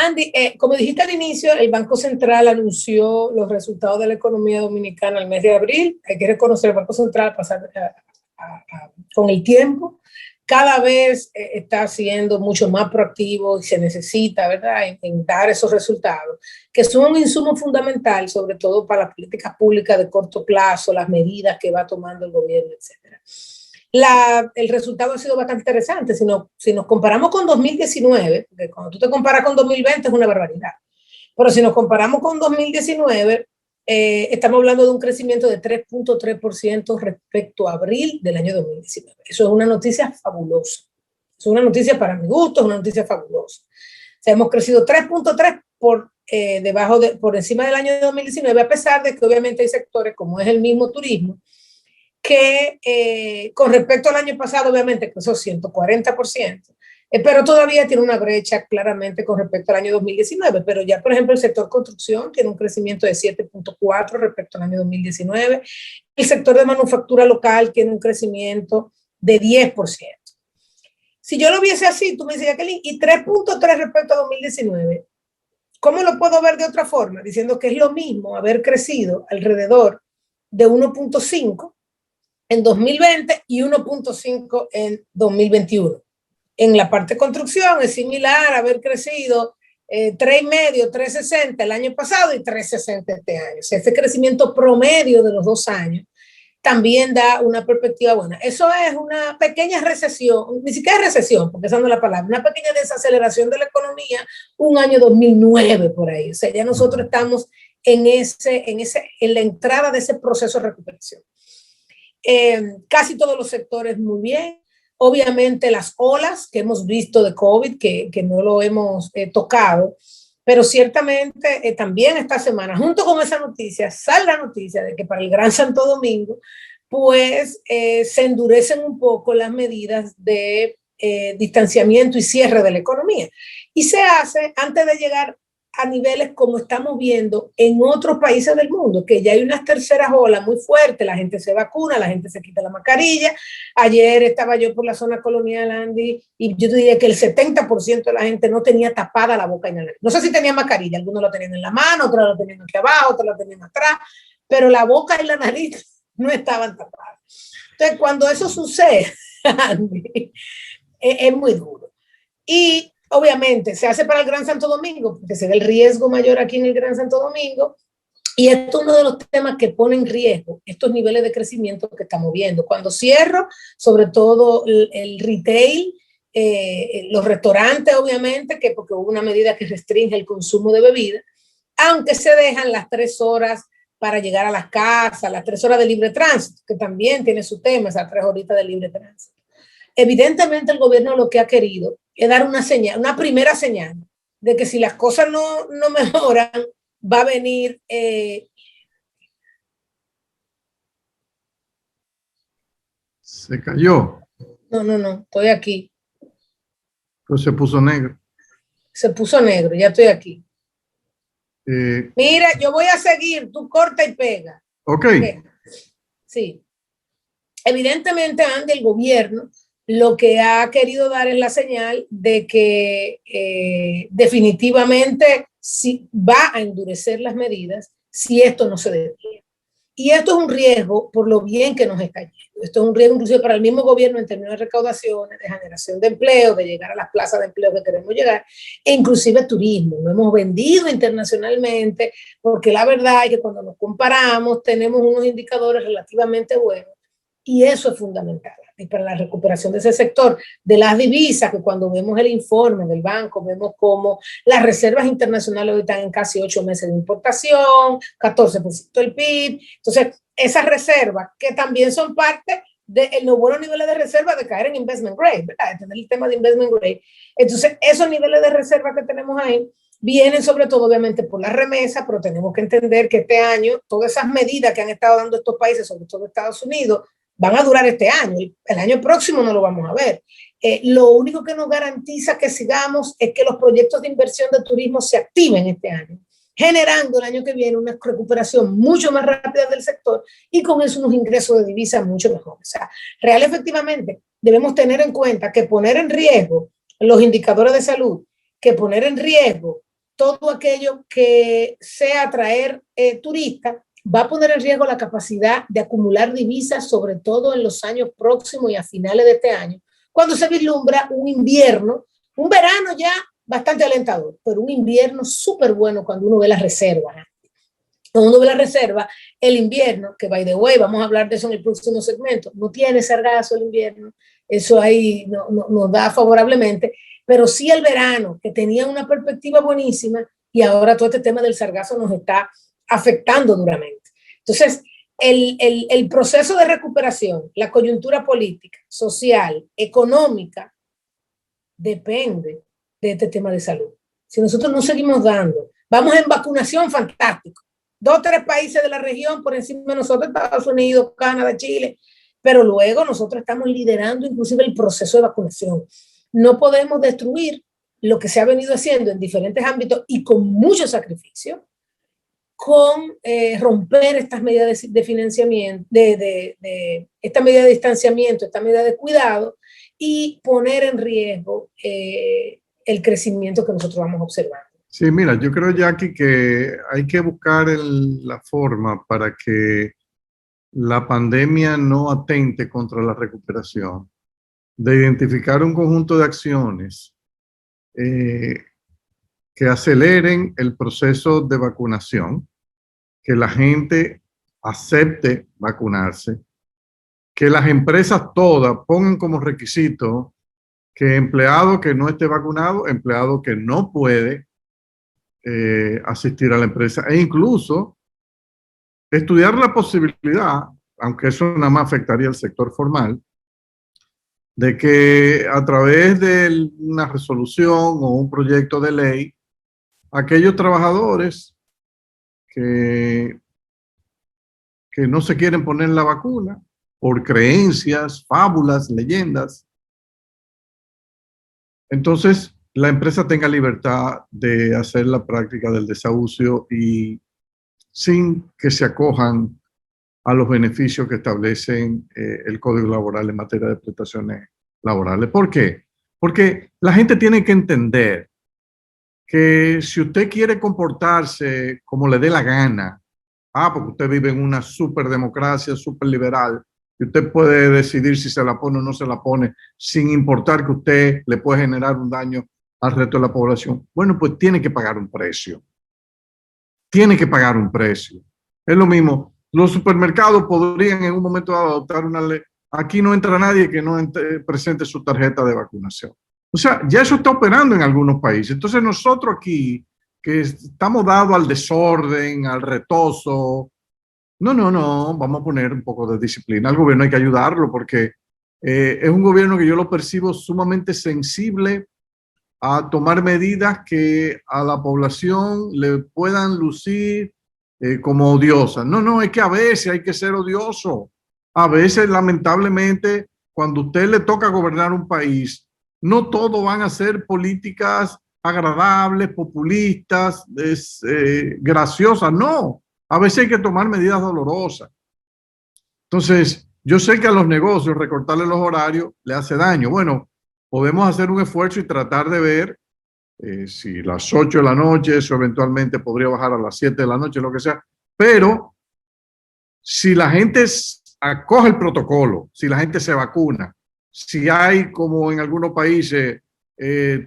Andy, como dijiste al inicio, el Banco Central anunció los resultados de la economía dominicana el mes de abril. Hay que reconocer el Banco Central con el tiempo. Cada vez está siendo mucho más proactivo y se necesita, ¿verdad?, en dar esos resultados, que son un insumo fundamental, sobre todo para las políticas públicas de corto plazo, las medidas que va tomando el gobierno, etcétera. El resultado ha sido bastante interesante. Si nos comparamos con 2019, porque cuando tú te comparas con 2020 es una barbaridad, pero si nos comparamos con 2019, estamos hablando de un crecimiento de 3.3% respecto a abril del año 2019. Eso es una noticia fabulosa. Es una noticia para mi gusto, es una noticia fabulosa. O sea, hemos crecido 3.3 por encima del año 2019, a pesar de que obviamente hay sectores, como es el mismo turismo, que con respecto al año pasado, obviamente, creció 140%, pero todavía tiene una brecha claramente con respecto al año 2019, pero ya, por ejemplo, el sector construcción tiene un crecimiento de 7.4 respecto al año 2019, el sector de manufactura local tiene un crecimiento de 10%. Si yo lo viese así, tú me dices, Jacqueline, y 3.3 respecto a 2019, ¿cómo lo puedo ver de otra forma? Diciendo que es lo mismo haber crecido alrededor de 1.5 en 2020 y 1.5 en 2021. En la parte de construcción es similar a haber crecido 3,5, 3,60 el año pasado y 3,60 este año. O sea, ese crecimiento promedio de los 2 años también da una perspectiva buena. Eso es una pequeña recesión, ni siquiera recesión, porque esa no es la palabra, una pequeña desaceleración de la economía, un año 2009 por ahí. O sea, ya nosotros estamos en la entrada de ese proceso de recuperación. Casi todos los sectores muy bien. Obviamente las olas que hemos visto de COVID, que no lo hemos tocado, pero ciertamente también esta semana, junto con esa noticia, sale la noticia de que para el Gran Santo Domingo, pues se endurecen un poco las medidas de distanciamiento y cierre de la economía. Y se hace antes de llegar a niveles como estamos viendo en otros países del mundo, que ya hay unas terceras olas muy fuertes, la gente se vacuna, la gente se quita la mascarilla. Ayer estaba yo por la zona colonial, Andy, y yo te diría que el 70% de la gente no tenía tapada la boca y la nariz. No sé si tenía mascarilla, algunos lo tenían en la mano, otros lo tenían aquí abajo, otros lo tenían atrás, pero la boca y la nariz no estaban tapadas. Entonces, cuando eso sucede, Andy, es muy duro. Y obviamente se hace para el Gran Santo Domingo, porque se ve el riesgo mayor aquí en el Gran Santo Domingo, y esto es uno de los temas que pone en riesgo estos niveles de crecimiento que estamos viendo. Cuando cierro, sobre todo el retail, los restaurantes, obviamente, que porque hubo una medida que restringe el consumo de bebida, aunque se dejan las 3 horas para llegar a las casas, las 3 horas de libre tránsito, que también tiene su tema, esas 3 horitas de libre tránsito. Evidentemente el gobierno lo que ha querido es dar una señal, una primera señal de que si las cosas no mejoran, va a venir... Se cayó. No, estoy aquí. Pero se puso negro. Se puso negro, ya estoy aquí. Mira, yo voy a seguir, tú corta y pega. Ok. Sí. Evidentemente, Andy, el gobierno lo que ha querido dar es la señal de que definitivamente sí va a endurecer las medidas si esto no se detiene. Y esto es un riesgo por lo bien que nos está yendo. Esto es un riesgo inclusive para el mismo gobierno en términos de recaudaciones, de generación de empleo, de llegar a las plazas de empleo que queremos llegar, e inclusive turismo. Lo hemos vendido internacionalmente porque la verdad es que cuando nos comparamos tenemos unos indicadores relativamente buenos y eso es fundamental. Y para la recuperación de ese sector, de las divisas, que cuando vemos el informe del banco, vemos como las reservas internacionales hoy están en casi 8 meses de importación, 14% del PIB. Entonces, esas reservas, que también son parte de los buenos niveles de reserva de caer en investment grade, ¿verdad? De tener el tema de investment grade. Entonces, esos niveles de reserva que tenemos ahí vienen sobre todo, obviamente, por la remesa, pero tenemos que entender que este año, todas esas medidas que han estado dando estos países, sobre todo Estados Unidos, van a durar este año, el año próximo no lo vamos a ver. Lo único que nos garantiza que sigamos es que los proyectos de inversión de turismo se activen este año, generando el año que viene una recuperación mucho más rápida del sector y con eso unos ingresos de divisas mucho mejores. O sea, real efectivamente debemos tener en cuenta que poner en riesgo los indicadores de salud, que poner en riesgo todo aquello que sea atraer turistas, va a poner en riesgo la capacidad de acumular divisas, sobre todo en los años próximos y a finales de este año, cuando se vislumbra un invierno, un verano ya bastante alentador, pero un invierno súper bueno cuando uno ve las reservas. Cuando uno ve la reserva, el invierno, que by the way, vamos a hablar de eso en el próximo segmento, no tiene sargazo el invierno, eso ahí nos da favorablemente, pero sí el verano, que tenía una perspectiva buenísima, y ahora todo este tema del sargazo nos está afectando duramente. Entonces, el proceso de recuperación, la coyuntura política, social, económica, depende de este tema de salud. Si nosotros no seguimos dando, vamos en vacunación, fantástico. 2 o 3 países de la región por encima de nosotros, Estados Unidos, Canadá, Chile, pero luego nosotros estamos liderando inclusive el proceso de vacunación. No podemos destruir lo que se ha venido haciendo en diferentes ámbitos y con mucho sacrificio, con romper estas medidas de financiamiento, esta medida de distanciamiento, esta medida de cuidado y poner en riesgo el crecimiento que nosotros vamos observando. Sí, mira, yo creo, Jackie, que hay que buscar la forma para que la pandemia no atente contra la recuperación, de identificar un conjunto de acciones que aceleren el proceso de vacunación, que la gente acepte vacunarse, que las empresas todas pongan como requisito que empleado que no esté vacunado, empleado que no puede asistir a la empresa, e incluso estudiar la posibilidad, aunque eso nada más afectaría al sector formal, de que a través de una resolución o un proyecto de ley, aquellos trabajadores que no se quieren poner la vacuna por creencias, fábulas, leyendas, entonces la empresa tenga libertad de hacer la práctica del desahucio y sin que se acojan a los beneficios que establecen el Código Laboral en materia de prestaciones laborales. ¿Por qué? Porque la gente tiene que entender que si usted quiere comportarse como le dé la gana, porque usted vive en una súper democracia, súper liberal, y usted puede decidir si se la pone o no se la pone, sin importar que usted le puede generar un daño al resto de la población. Bueno, pues tiene que pagar un precio. Tiene que pagar un precio. Es lo mismo. Los supermercados podrían en un momento dado adoptar una ley. Aquí no entra nadie que no presente su tarjeta de vacunación. O sea, ya eso está operando en algunos países. Entonces nosotros aquí, que estamos dados al desorden, al retozo, no, vamos a poner un poco de disciplina. Al gobierno hay que ayudarlo porque es un gobierno que yo lo percibo sumamente sensible a tomar medidas que a la población le puedan lucir como odiosas. No, es que a veces hay que ser odioso. A veces, lamentablemente, cuando a usted le toca gobernar un país, no todo van a ser políticas agradables, populistas, graciosas, no. A veces hay que tomar medidas dolorosas. Entonces, yo sé que a los negocios recortarle los horarios le hace daño. Bueno, podemos hacer un esfuerzo y tratar de ver si las 8 de la noche, eso eventualmente podría bajar a las 7 de la noche, lo que sea. Pero si la gente acoge el protocolo, si la gente se vacuna, si hay, como en algunos países,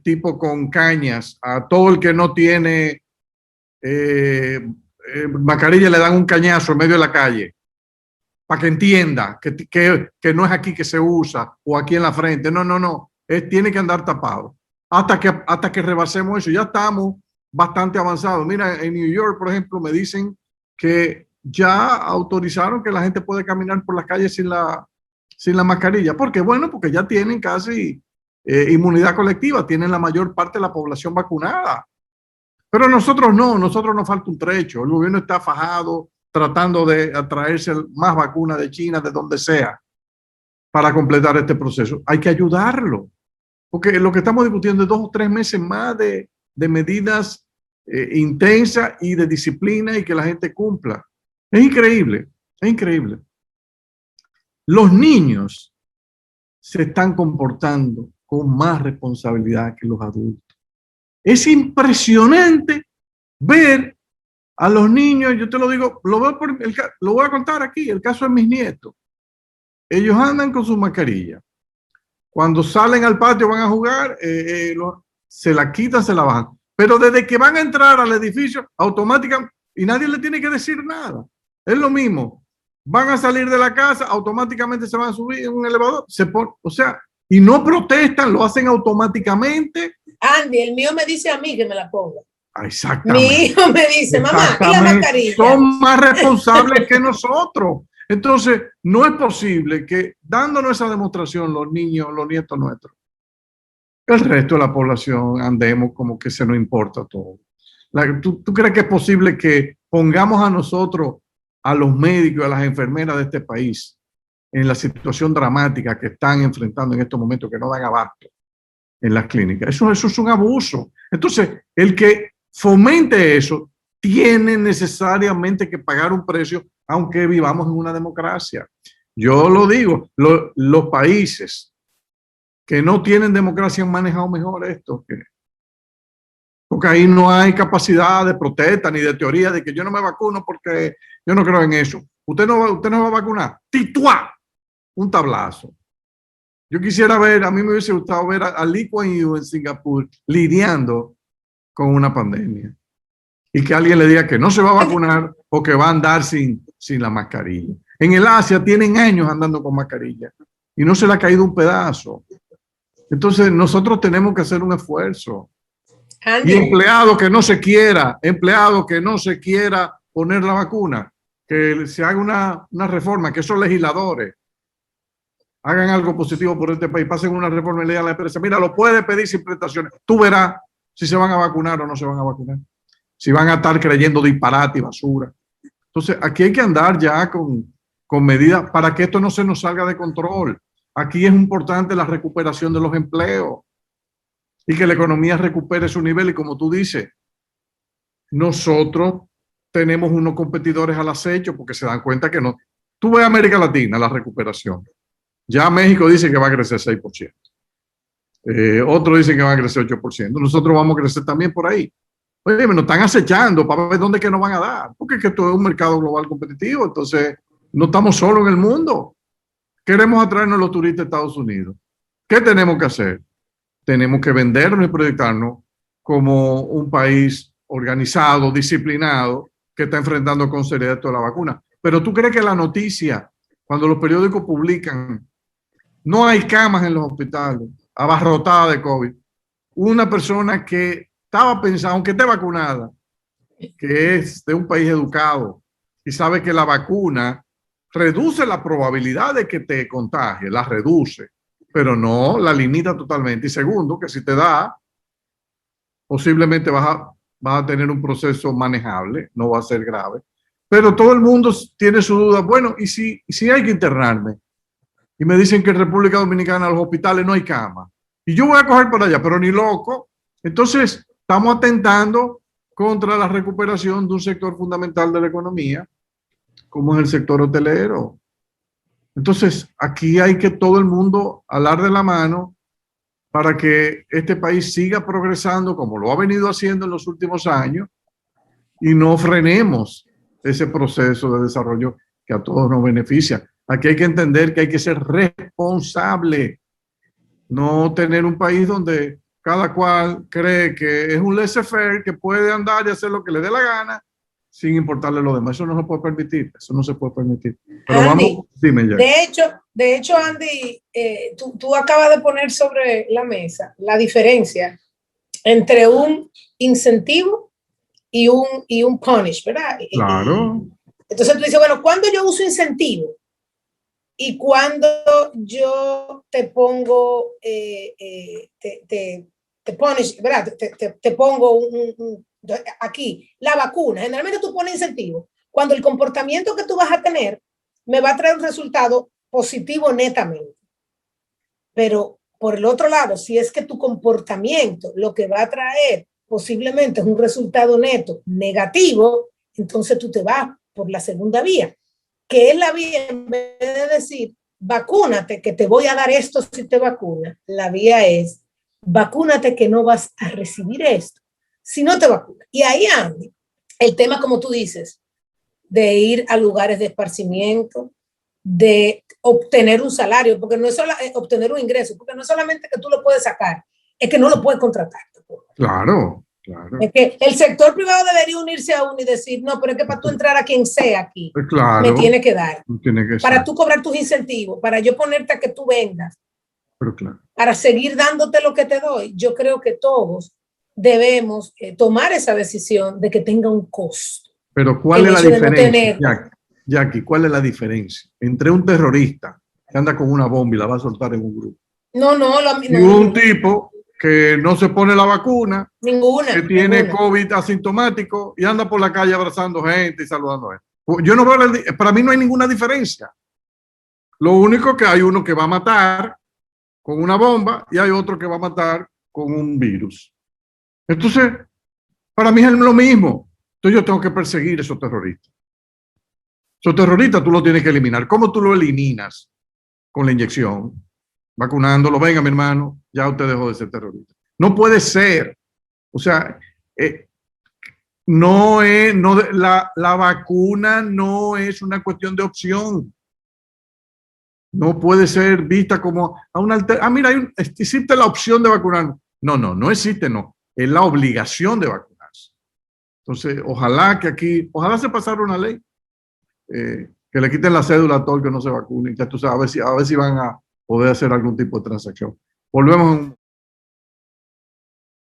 tipo con cañas, a todo el que no tiene mascarilla le dan un cañazo en medio de la calle para que entienda que no es aquí que se usa o aquí en la frente. No. Tiene que andar tapado. Hasta que rebasemos eso. Ya estamos bastante avanzados. Mira, en New York, por ejemplo, me dicen que ya autorizaron que la gente puede caminar por las calles sin la mascarilla. ¿Por qué? Bueno, porque ya tienen casi inmunidad colectiva, tienen la mayor parte de la población vacunada. Pero nosotros nos falta un trecho. El gobierno está fajado tratando de atraerse más vacunas de China, de donde sea, para completar este proceso. Hay que ayudarlo, porque lo que estamos discutiendo es 2 o 3 meses más de medidas intensas y de disciplina y que la gente cumpla. Es increíble, es increíble. Los niños se están comportando con más responsabilidad que los adultos. Es impresionante ver a los niños, yo te lo digo, lo voy a contar aquí, el caso de mis nietos. Ellos andan con su mascarilla. Cuando salen al patio van a jugar, se la quitan, se la bajan. Pero desde que van a entrar al edificio, automáticamente, y nadie le tiene que decir nada. Es lo mismo. Van a salir de la casa, automáticamente se van a subir en un elevador. O sea, y no protestan, lo hacen automáticamente. Andy, el mío me dice a mí que me la ponga. Exactamente. Mi hijo me dice, mamá, ¿y la mascarilla? Son más responsables que nosotros. Entonces, no es posible que, dándonos esa demostración, los niños, los nietos nuestros, el resto de la población andemos como que se nos importa todo. ¿Tú crees que es posible que pongamos a nosotros, a los médicos, a las enfermeras de este país, en la situación dramática que están enfrentando en estos momentos, que no dan abasto en las clínicas? Eso es un abuso. Entonces, el que fomente eso tiene necesariamente que pagar un precio, aunque vivamos en una democracia. Yo lo digo, los países que no tienen democracia han manejado mejor esto, porque ahí no hay capacidad de protesta ni de teoría de que yo no me vacuno porque yo no creo en eso. Usted no va a vacunar. ¡Tituá! Un tablazo. Yo quisiera ver, a mí me hubiese gustado ver a Lee Kuan Yew en Singapur lidiando con una pandemia y que alguien le diga que no se va a vacunar o que va a andar sin la mascarilla. En el Asia tienen años andando con mascarilla y no se le ha caído un pedazo. Entonces nosotros tenemos que hacer un esfuerzo. Andy. Y empleado que no se quiera poner la vacuna, que se haga una reforma, que esos legisladores hagan algo positivo por este país, pasen una reforma y le digan a la empresa, mira, lo puede pedir sin prestaciones. Tú verás si se van a vacunar o no se van a vacunar. Si van a estar creyendo disparate y basura. Entonces, aquí hay que andar ya con medidas para que esto no se nos salga de control. Aquí es importante la recuperación de los empleos y que la economía recupere su nivel. Y como tú dices, nosotros tenemos unos competidores al acecho porque se dan cuenta que no. Tú ves América Latina, la recuperación. Ya México dice que va a crecer 6%. Otros dicen que va a crecer 8%. Nosotros vamos a crecer también por ahí. Oye, nos están acechando para ver dónde es que nos van a dar. Porque es que esto es un mercado global competitivo. Entonces, no estamos solos en el mundo. Queremos atraernos los turistas de Estados Unidos. ¿Qué tenemos que hacer? Tenemos que vendernos y proyectarnos como un país organizado, disciplinado, que está enfrentando con seriedad toda la vacuna. Pero ¿tú crees que la noticia, cuando los periódicos publican, no hay camas en los hospitales, abarrotadas de COVID? Una persona que estaba pensando, aunque esté vacunada, que es de un país educado y sabe que la vacuna reduce la probabilidad de que te contagie, la reduce, pero no la limita totalmente. Y segundo, que si te da, posiblemente vas a tener un proceso manejable, no va a ser grave. Pero todo el mundo tiene su duda. Bueno, ¿y si hay que internarme? Y me dicen que en República Dominicana los hospitales no hay cama. Y yo voy a coger por allá, pero ni loco. Entonces, estamos atentando contra la recuperación de un sector fundamental de la economía, como es el sector hotelero. Entonces, aquí hay que todo el mundo alar de la mano para que este país siga progresando como lo ha venido haciendo en los últimos años y no frenemos ese proceso de desarrollo que a todos nos beneficia. Aquí hay que entender que hay que ser responsable, no tener un país donde cada cual cree que es un laissez-faire, que puede andar y hacer lo que le dé la gana sin importarle lo demás. Eso no se puede permitir, eso no se puede permitir. Pero Andy, vamos, dime ya. De hecho, Andy, tú acabas de poner sobre la mesa la diferencia entre un incentivo y un punish, ¿verdad? Claro. Entonces tú dices, bueno, ¿cuándo yo uso incentivo? Y cuando yo te pongo, te pones, ¿verdad? Te pongo aquí, la vacuna. Generalmente tú pones incentivo. Cuando el comportamiento que tú vas a tener me va a traer un resultado positivo netamente. Pero por el otro lado, si es que tu comportamiento lo que va a traer posiblemente es un resultado neto negativo, entonces tú te vas por la segunda vía, que es la vía, en vez de decir, vacúnate, que te voy a dar esto si te vacunas, la vía es, vacúnate que no vas a recibir esto si no te vacunas. Y ahí, Andy, el tema, como tú dices, de ir a lugares de esparcimiento, de obtener un salario, porque no es solo obtener un ingreso, porque no es solamente que tú lo puedes sacar, es que no lo puedes contratar. Claro, claro. Es que el sector privado debería unirse a uno y decir, no, pero es que para tú entrar a quien sea aquí, claro, me tiene que dar. Tiene que para ser. tú cobrar tus incentivos, para yo ponerte a que tú vendas, Pero claro. para seguir dándote lo que te doy. Yo creo que todos debemos tomar esa decisión de que tenga un costo. Pero ¿cuál es la diferencia, Jackie, cuál es la diferencia entre un terrorista que anda con una bomba y la va a soltar en un grupo? Y un tipo que no se pone la vacuna, que tiene COVID asintomático y anda por la calle abrazando gente y saludando a gente. Yo no veo, para mí no hay ninguna diferencia. Lo único que hay uno que va a matar con una bomba y hay otro que va a matar con un virus. Entonces, para mí es lo mismo. Entonces yo tengo que perseguir a esos terroristas. Esos terroristas tú los tienes que eliminar. ¿Cómo tú lo eliminas? Con la inyección, vacunándolo. Venga, mi hermano, ya usted dejó de ser terrorista. No puede ser. O sea, la vacuna no es una cuestión de opción. No puede ser vista como a una mira, existe la opción de vacunar. No existe, no. Es la obligación de vacunarse. Entonces, ojalá se pasara una ley que le quiten la cédula a todo el que no se vacune, ya tú sabes, a ver si van a poder hacer algún tipo de transacción. Volvemos a un